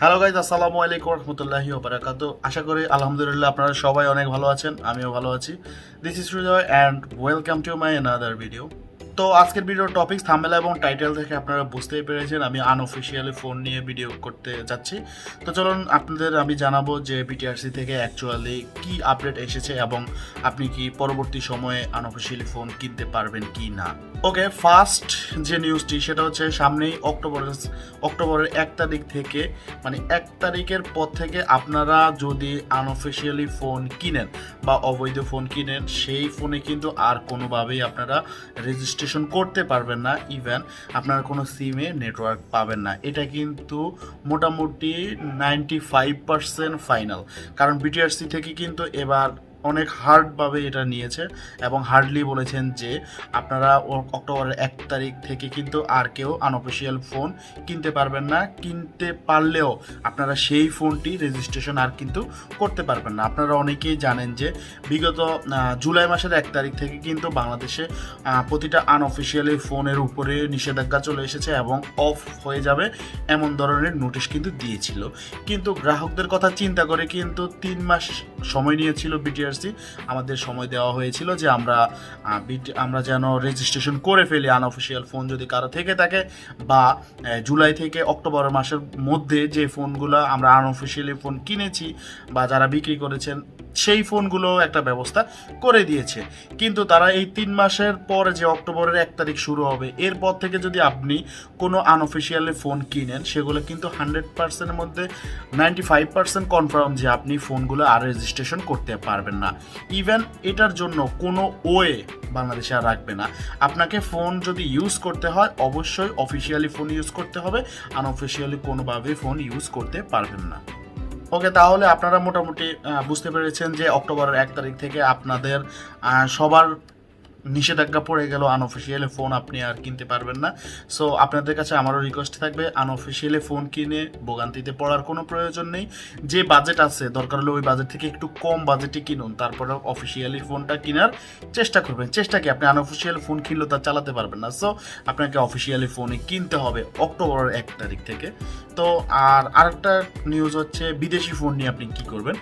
Hello guys, আসসালামু আলাইকুম রহমতুল্লাহি ওয়া বারাকাতুহু। আশা করি আলহামদুলিল্লাহ আপনারা সবাই অনেক ভালো আছেন, আমিও ভালো আছি। This is Sujoy and welcome to my another video. তো আজকের ভিডিওর টপিক থাম্বনেল এবং টাইটেল থেকে আপনারা বুঝতেই পেরেছেন, আমি আনঅফিশিয়ালি ফোন নিয়ে ভিডিও করতে যাচ্ছি। তো চলুন আপনাদের আমি জানাবো যে BTRC থেকে অ্যাকচুয়ালি কি আপডেট এসেছে এবং আপনি কি পরবর্তী সময়ে আনঅফিশিয়ালি ফোন কিনতে পারবেন কি না। ওকে, ফার্স্ট যে নিউজটি সেটা হচ্ছে সামনেই অক্টোবরের 1 তারিখ থেকে, মানে 1 তারিখের পর থেকে আপনারা যদি আনঅফিশিয়ালি ফোন কিনেন বা অবৈধ ফোন কিনেন, সেই ফোনে কিন্তু আর কোনোভাবেই আপনারা রেজিস্ট্রেশন করতে পারবেন না। ইভেন আপনার কোনো সিমে নেটওয়ার্ক পাবেন না। এটা কিন্তু মোটামুটি 95% ফাইনাল, কারণ BTRC থেকে কিন্তু এবার অনেক হার্ডভাবে এটা নিয়েছে এবং হার্ডলি বলেছেন যে আপনারা অক্টোবরের 1 তারিখ থেকে কিন্তু আর কেউ আনঅফিশিয়াল ফোন কিনতে পারবেন না। কিনতে পারলেও আপনারা সেই ফোনটি রেজিস্ট্রেশন আর কিন্তু করতে পারবেন না। আপনারা অনেকেই জানেন যে বিগত জুলাই মাসের 1 তারিখ থেকে কিন্তু বাংলাদেশে প্রতিটা আনঅফিশিয়ালি ফোনের উপরে নিষেধাজ্ঞা চলে এসেছে এবং অফ হয়ে যাবে এমন ধরনের নোটিশ কিন্তু দিয়েছিল। কিন্তু গ্রাহকদের কথা চিন্তা করে কিন্তু 3 মাস সময় নিয়েছিল BTRC। আমাদের সময় দেওয়া হয়েছিল যে আমরা যেন রেজিস্ট্রেশন করে ফেলি আনঅফিশিয়াল ফোন যদি কারো থেকে থাকে, বা জুলাই থেকে অক্টোবর মাসের মধ্যে যে ফোনগুলো আমরা আনঅফিশিয়ালি ফোন কিনেছি বা যারা বিক্রি করেছেন সেই ফোনগুলো একটা ব্যবস্থা করে দিয়েছে। কিন্তু তারা এই 3 মাসের পরে যে অক্টোবরের 1 তারিখ শুরু হবে, এরপর থেকে যদি আপনি কোনো আনঅফিশিয়ালি ফোন কিনেন, সেগুলো কিন্তু 100%-এর মধ্যে 95% কনফার্ম যে আপনি ফোনগুলো আর রেজিস্ট্রেশন করতে পারবেন না। ইভেন এটার জন্য কোনো ওয়ে বাংলাদেশে আর রাখবে না। আপনাকে ফোন যদি ইউজ করতে হয় অবশ্যই অফিসিয়ালি ফোন ইউজ করতে হবে, আনঅফিশিয়ালি কোনোভাবে ফোন ইউজ করতে পারবেন না। ওকে, তাহলে আপনারা মোটামুটি বুঝতে পেরেছেন যে অক্টোবরের 1 তারিখ থেকে আপনাদের সবার নিষেধাজ্ঞা পড়ে গেল, আনঅফিশিয়ালি ফোন আপনি আর কিনতে পারবেন না। সো আপনাদের কাছে আমারও রিকোয়েস্ট থাকবে, আনঅফিশিয়ালি ফোন কিনে ভোগান্তিতে পড়ার কোনো প্রয়োজন নেই। যে বাজেট আছে দরকার হলে ওই বাজেট থেকে একটু কম বাজেটে কিনুন, তারপরে অফিসিয়ালি ফোনটা কেনার চেষ্টা করবেন। চেষ্টা কি, আপনি আনঅফিশিয়াল ফোন কিনলেও তা চালাতে পারবেন না। সো আপনাকে অফিসিয়ালি ফোনে কিনতে হবে অক্টোবরের 1 তারিখ থেকে। তো আর আরেকটা নিউজ হচ্ছে বিদেশি ফোন নিয়ে আপনি কি করবেন।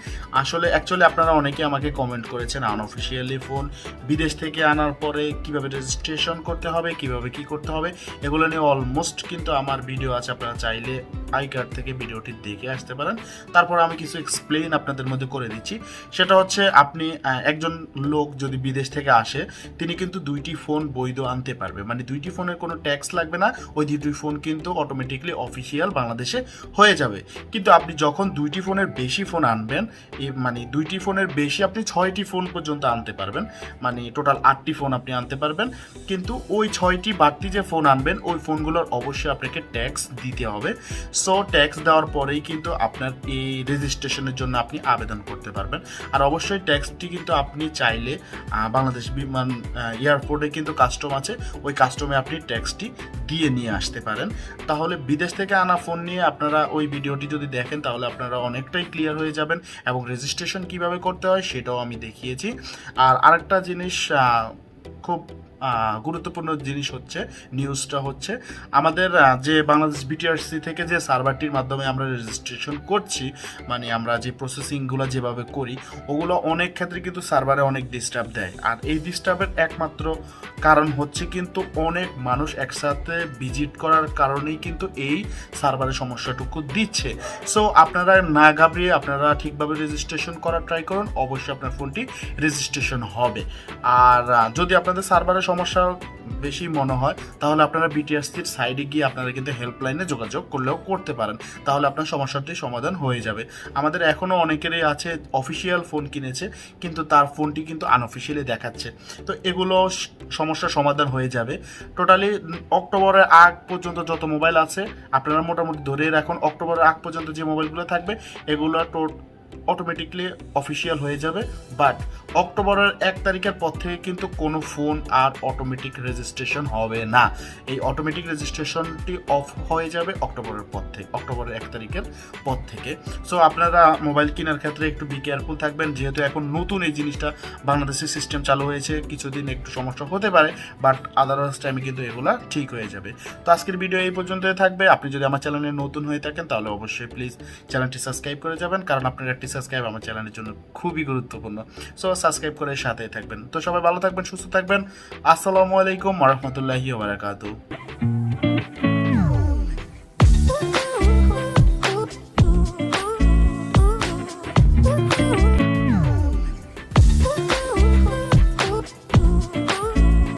অ্যাকচুয়ালি আপনারা অনেকে আমাকে কমেন্ট করেছেন আনঅফিশিয়ালি ফোন বিদেশ থেকে আনার পরে কিভাবে রেজিস্ট্রেশন করতে হবে, কিভাবে কি করতে হবে, এগুলো নিয়ে অলমোস্ট কিন্তু আমার ভিডিও আছে। আপনারা চাইলে আই কার্ড থেকে ভিডিওটি দেখে আসতে পারেন। তারপর আমি কিছু এক্সপ্লেইন আপনাদের মধ্যে করে দিচ্ছি। সেটা হচ্ছে আপনি একজন লোক যদি বিদেশ থেকে আসে, তিনি কিন্তু 2টি ফোন বৈধ আনতে পারবে, মানে 2টি ফোনের কোনো ট্যাক্স লাগবে না। ওই 2টি ফোন কিন্তু অটোমেটিকলি অফিসিয়াল বাংলাদেশে হয়ে যাবে। কিন্তু আপনি যখন 2টি ফোনের বেশি ফোন আনবেন, মানে 2টি ফোনের বেশি আপনি 6টি ফোন পর্যন্ত আনতে পারবেন, মানে টোটাল 8টি ফোন আপনি আনতে পারবেন। কিন্তু ওই 6টি বাড়তি যে ফোন আনবেন ওই ফোনগুলোর অবশ্যই আপনাকে ট্যাক্স দিতে হবে। সো ট্যাক্স দেওয়ার পরেই কিন্তু আপনার এই রেজিস্ট্রেশনের জন্য আপনি আবেদন করতে পারবেন। আর অবশ্যই ট্যাক্সটি কিন্তু আপনি চাইলে বাংলাদেশ বিমান এয়ারপোর্টে কিন্তু কাস্টম আছে, ওই কাস্টমে আপনি ট্যাক্সটি দিয়ে নিয়ে আসতে পারেন। তাহলে বিদেশ থেকে আনা ফোন নিয়ে আপনারা ওই ভিডিওটি যদি দেখেন তাহলে আপনারা অনেকটাই ক্লিয়ার হয়ে যাবেন এবং রেজিস্ট্রেশন কিভাবে করতে হয় সেটাও আমি দেখিয়েছি। আর আরেকটা জিনিস, খুব গুরুত্বপূর্ণ জিনিস হচ্ছে, নিউজটা হচ্ছে আমাদের যে বাংলাদেশ BTRC থেকে যে সার্ভারটির মাধ্যমে আমরা রেজিস্ট্রেশন করছি, মানে আমরা যে প্রসেসিংগুলো যেভাবে করি ওগুলো অনেক ক্ষেত্রে কিন্তু সার্ভারে অনেক ডিস্টার্ব দেয়। আর এই ডিস্টার্বের একমাত্র কারণ হচ্ছে কিন্তু অনেক মানুষ একসাথে ভিজিট করার কারণেই কিন্তু এই সার্ভারের সমস্যাটুকু দিচ্ছে। সো আপনারা না ঘাবড়িয়ে আপনারা ঠিকভাবে রেজিস্ট্রেশন করার ট্রাই করুন, অবশ্যই আপনার ফোনটি রেজিস্ট্রেশন হবে। আর যদি আপনাদের সার্ভারের সমস্যা বেশি মনে হয় তাহলে আপনারা BTRCর সাইডে গিয়ে আপনারা কিন্তু হেল্পলাইনে যোগাযোগ করলেও করতে পারেন, তাহলে আপনার সমস্যাটি সমাধান হয়ে যাবে। আমাদের এখনও অনেকেরই আছে অফিসিয়াল ফোন কিনেছে কিন্তু তার ফোনটি কিন্তু আনঅফিসিয়ালি দেখাচ্ছে। তো এগুলো সমস্যার সমাধান হয়ে যাবে। টোটালি অক্টোবরের আগ পর্যন্ত যত মোবাইল আছে আপনারা মোটামুটি ধরে রাখুন, অক্টোবরের আগ পর্যন্ত যে মোবাইলগুলো থাকবে এগুলো অটোমেটিকলি অফিসিয়াল হয়ে যাবে। বাট অক্টোবরের 1 তারিখের পর থেকে কিন্তু কোনো ফোন আর অটোমেটিক রেজিস্ট্রেশন হবে না। এই অটোমেটিক রেজিস্ট্রেশনটি অফ হয়ে যাবে অক্টোবরের 1 তারিখের পর থেকে। সো আপনারা মোবাইল কেনার ক্ষেত্রে একটু বি কেয়ারফুল থাকবেন, যেহেতু এখন নতুন এই জিনিসটা বাংলাদেশের সিস্টেম চালু হয়েছে। কিছুদিন একটু সমস্যা হতে পারে, বাট আদারওয়াইজ টাইমে কিন্তু এগুলা ঠিক হয়ে যাবে। তো আজকের ভিডিও এই পর্যন্তই থাকবে। আপনি যদি আমার চ্যানেলে নতুন হয়ে থাকেন তাহলে অবশ্যই প্লিজ চ্যানেলটি সাবস্ক্রাইব করে যাবেন, কারণ আপনার একটি সাবস্ক্রাইব আমার চ্যানেলের জন্য খুবই গুরুত্বপূর্ণ। সো সাবস্ক্রাইব করে সাথেই থাকবেন। তো সবাই ভালো থাকবেন, সুস্থ থাকবেন। আসসালামু আলাইকুম ওয়া রাহমাতুল্লাহি ওয়া বারাকাতুহু।